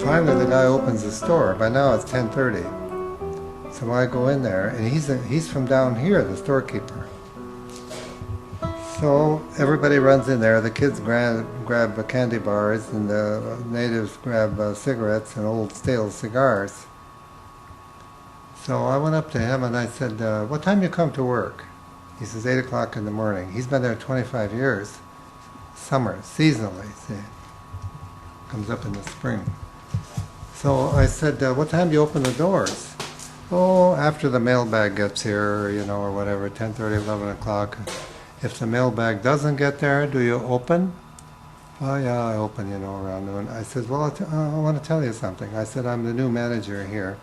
Finally, the guy opens the store. By now it's 10:30. So I go in there, and he's from down here, the storekeeper. So everybody runs in there. The kids grab candy bars, and the natives grab cigarettes and old stale cigars. So I went up to him and I said, what time do you come to work? He says, 8 o'clock in the morning. He's been there 25 years. Summer, seasonally, see. Comes up in the spring. So I said, what time do you open the doors? Oh, after the mailbag gets here, you know, or whatever, 10:30, 11 o'clock. If the mailbag doesn't get there, do you open? Oh, yeah, I open, you know, around noon. I said, well, I want to tell you something. I said, I'm the new manager here.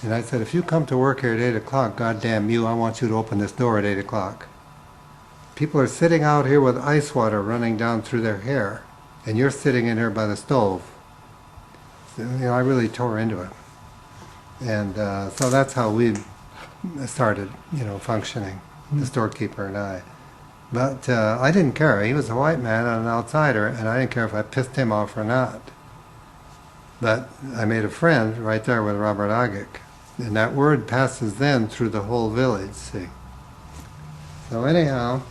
And I said, if you come to work here at 8 o'clock, goddamn you, I want you to open this door at 8 o'clock. People are sitting out here with ice water running down through their hair, and you're sitting in here by the stove. So, you know, I really tore into it. And so that's how we started, you know, functioning, the storekeeper and I. But I didn't care. He was a white man and an outsider, and I didn't care if I pissed him off or not. But I made a friend right there with Robert Agic. And that word passes then through the whole village, see. So anyhow,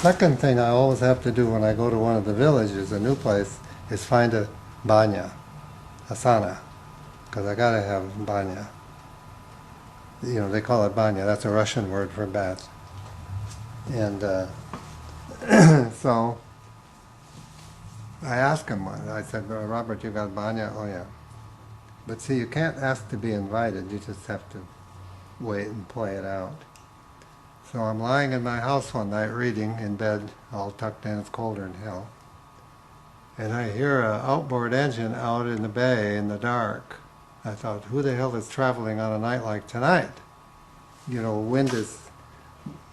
second thing I always have to do when I go to one of the villages, a new place, is find a banya, a sauna, because I gotta have banya. You know, they call it banya. That's a Russian word for bath. And so I asked him one. I said, Robert, you got banya? Oh, yeah. But see, you can't ask to be invited. You just have to wait and play it out. So I'm lying in my house one night reading in bed, all tucked in. It's colder than hell. And I hear an outboard engine out in the bay in the dark. I thought, who the hell is traveling on a night like tonight? You know, wind is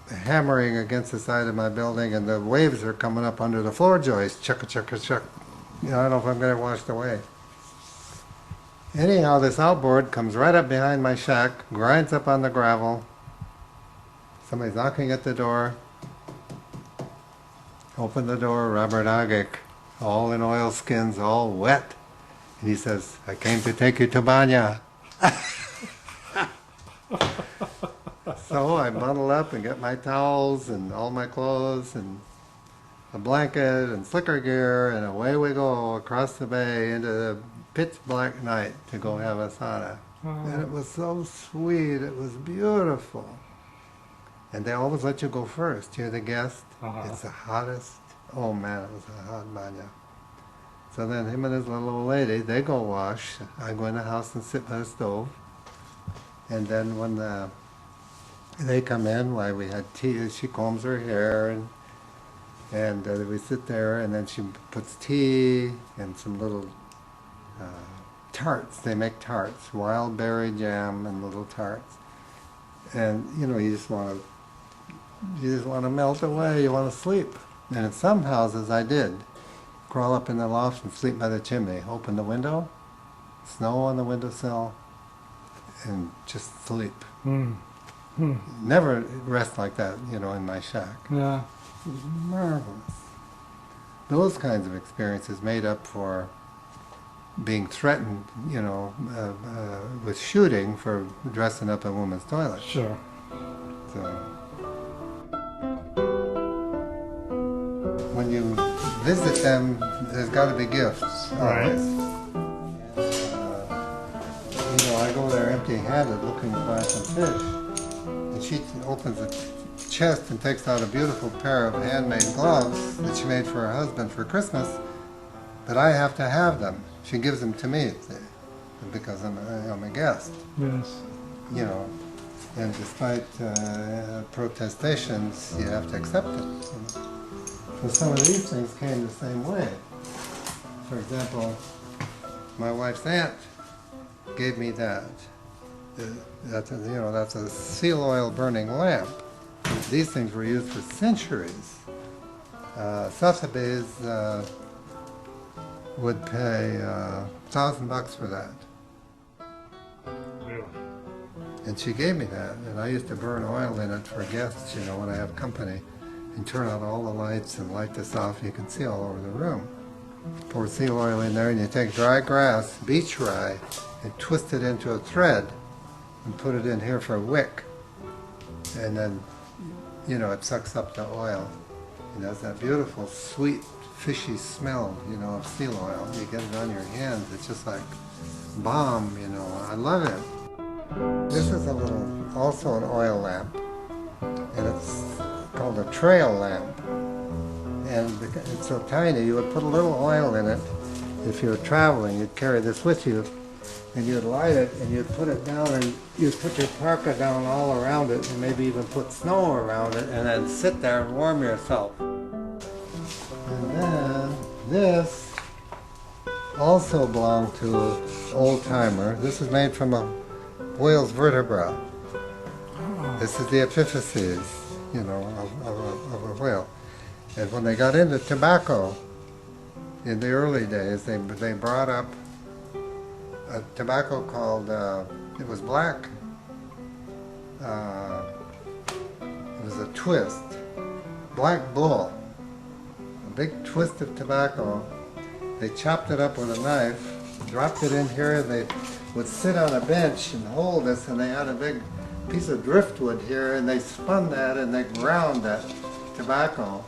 hammering against the side of my building, and the waves are coming up under the floor joist. Chuck, chuck, chuck. You know, I don't know if I'm going to get washed away. Anyhow, this outboard comes right up behind my shack, grinds up on the gravel. Somebody's knocking at the door. Open the door, Robert Agic, all in oilskins, all wet. And he says, I came to take you to Banya. So I bundle up and get my towels and all my clothes and a blanket and slicker gear, and away we go across the bay into the pitch black night to go have a sauna. And it was so sweet. It was beautiful. And they always let you go first. You're the guest. It's the hottest. Oh man, it was a hot banya. So then him and his little old lady, they go wash. I go in the house and sit by the stove. And then when they come in, why we had tea, she combs her hair, and we sit there, and then she puts tea and some little tarts. They make tarts, wild berry jam and little tarts. And you know, you just want to melt away. You want to sleep. And in some houses, I did crawl up in the loft and sleep by the chimney. Open the window, snow on the windowsill, and just sleep. Never rest like that, you know, in my shack. Yeah. It was marvelous. Those kinds of experiences made up for being threatened, you know, with shooting for dressing up a woman's toilet. Sure. So, when you visit them, there's got to be gifts, always. You know, I go there empty-handed looking to buy some fish. And she opens a chest and takes out a beautiful pair of handmade gloves that she made for her husband for Christmas, but I have to have them. She gives them to me because I'm a guest. Yes. You know, and despite protestations, you have to accept it. You know? So some of these things came the same way. For example, my wife's aunt gave me that. That's a seal oil burning lamp. These things were used for centuries. Sotheby's would pay $1,000 for that. Really? And she gave me that, and I used to burn oil in it for guests, you know, when I have company. and turn on all the lights and light this off, you can see all over the room. Pour seal oil in there, and you take dry grass, beach rye, and twist it into a thread and put it in here for a wick. And then, you know, it sucks up the oil. It has that beautiful, sweet, fishy smell, you know, of seal oil. You get it on your hands, it's just like balm, you know. I love it. This is a little, also an oil lamp, and it's called a trail lamp. And it's so tiny, you would put a little oil in it. If you were traveling, you'd carry this with you, and you'd light it, and you'd put it down, and you'd put your parka down all around it, and maybe even put snow around it, and then sit there and warm yourself. And then this also belonged to an old timer. This is made from a whale's vertebra. This is the epiphyses, you know, of a whale. And when they got into tobacco in the early days, they brought up a tobacco called, it was black. It was a twist, black bull, a big twist of tobacco. They chopped it up with a knife, dropped it in here, and they would sit on a bench and hold this, and they had a big piece of driftwood here, and they spun that and they ground that tobacco.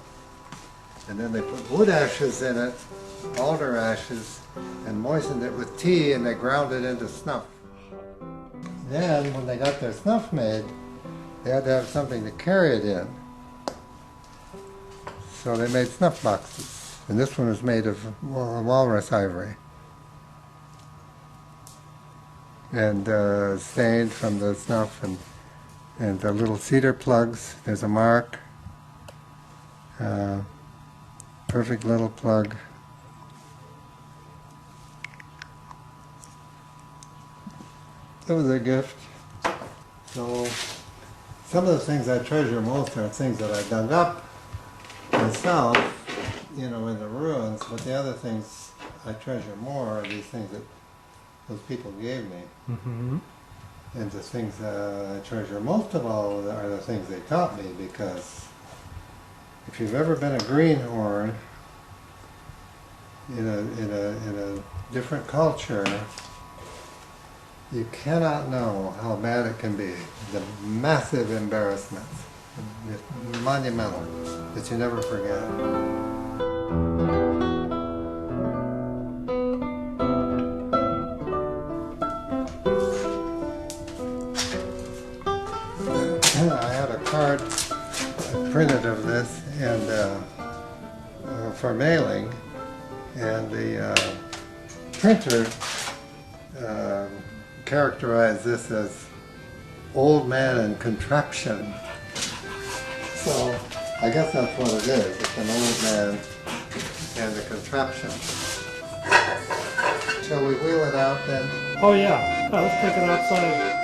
And then they put wood ashes in it, alder ashes, and moistened it with tea, and they ground it into snuff. Then, when they got their snuff made, they had to have something to carry it in. So they made snuff boxes. And this one was made of walrus ivory. And stained from the snuff, and the little cedar plugs. There's a mark. Perfect little plug. That was a gift. So some of the things I treasure most are things that I dug up myself, you know, in the ruins, but the other things I treasure more are these things that those people gave me. Mm-hmm. And the things I treasure most of all are the things they taught me, because if you've ever been a greenhorn in a different culture, you cannot know how bad it can be. The massive embarrassment, monumental, that you never forget. I had a card printed of this, and for mailing, and the printer characterized this as old man and contraption. So I guess that's what it is. It's an old man and a contraption. Shall we wheel it out then? Oh yeah. Let's take it outside.